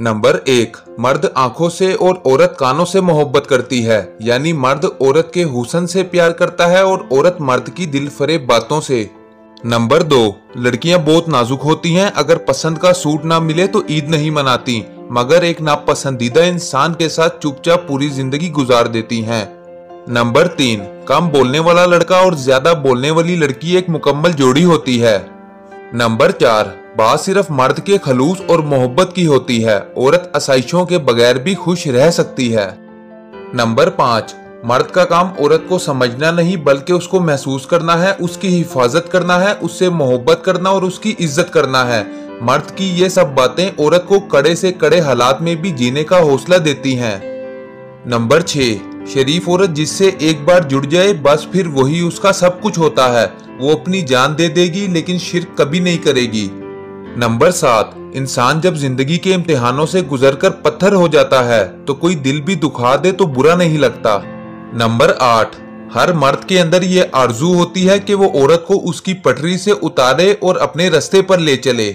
Number 1, मर्द आंखों से और औरत कानों से मोहब्बत करती है, यानी मर्द औरत के हुस्न से प्यार करता है और औरत मर्द की दिलफरेब बातों से। नंबर 2, लड़कियां बहुत नाजुक होती हैं, अगर पसंद का सूट ना मिले तो ईद नहीं मनाती, मगर एक नापसंदीदा इंसान के साथ चुपचाप पूरी जिंदगी गुजार देती हैं। नंबर 3, कम बोलने वाला लड़का और ज्यादा बोलने वाली लड़की एक मुकम्मल जोड़ी होती है। नंबर 4, बात सिर्फ मर्द के खलूस और मोहब्बत की होती है, औरत आसाइशों के बगैर भी खुश रह सकती है। नंबर 5, मर्द का काम औरत को समझना नहीं बल्कि उसको महसूस करना है, उसकी हिफाजत करना है, उससे मोहब्बत करना और उसकी इज्जत करना है। मर्द की ये सब बातें औरत को कड़े से कड़े हालात में भी जीने का हौसला देती हैं। नंबर 6, शरीफ औरत जिससे एक बार जुड़ जाए बस फिर वही उसका सब कुछ होता है, वो अपनी जान दे देगी लेकिन शिर्क कभी नहीं करेगी। नंबर 7, इंसान जब जिंदगी के इम्तिहानों से गुजरकर पत्थर हो जाता है तो कोई दिल भी दुखा दे तो बुरा नहीं लगता। नंबर 8, हर मर्द के अंदर ये आरजू होती है कि वो औरत को उसकी पटरी से उतारे और अपने रास्ते पर ले चले।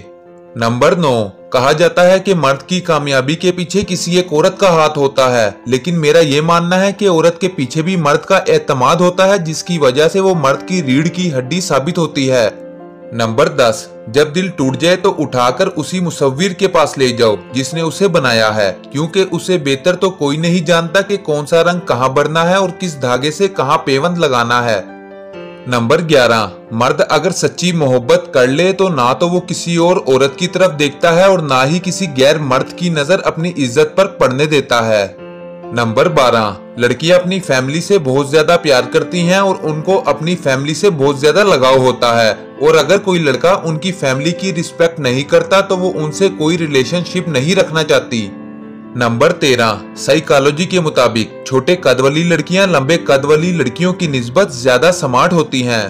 नंबर 9, कहा जाता है कि मर्द की कामयाबी के पीछे किसी एक औरत का हाथ होता है, लेकिन मेरा ये मानना है कि औरत के पीछे भी मर्द का एतमाद होता है, जिसकी वजह से वो मर्द की रीढ़ की हड्डी साबित होती है। नंबर 10, जब दिल टूट जाए तो उठाकर उसी मुसव्विर के पास ले जाओ जिसने उसे बनाया है, क्योंकि उसे बेहतर तो कोई नहीं जानता कि कौन सा रंग कहाँ भरना है और किस धागे से कहाँ पेवंद लगाना है। नंबर 11, मर्द अगर सच्ची मोहब्बत कर ले तो ना तो वो किसी और औरत की तरफ देखता है और ना ही किसी गैर मर्द की नजर अपनी इज्जत पर पड़ने देता है। नंबर 12, लड़कियां अपनी फैमिली से बहुत ज्यादा प्यार करती हैं और उनको अपनी फैमिली से बहुत ज्यादा लगाव होता है, और अगर कोई लड़का उनकी फैमिली की रिस्पेक्ट नहीं करता तो वो उनसे कोई रिलेशनशिप नहीं रखना चाहती। नंबर 13, साइकोलॉजी के मुताबिक छोटे कद वाली लड़कियां लंबे कद वाली लड़कियों की निस्बत ज्यादा स्मार्ट होती हैं।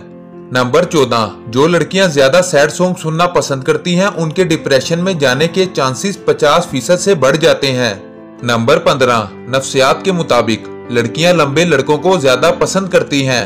नंबर 14, जो लड़कियां ज्यादा सैड सॉन्ग सुनना पसंद करती हैं उनके डिप्रेशन में जाने के चांसेस 50% से बढ़ जाते हैं। नंबर 15, नफ्सियात के मुताबिक लड़कियां लंबे लड़कों को ज्यादा पसंद करती हैं।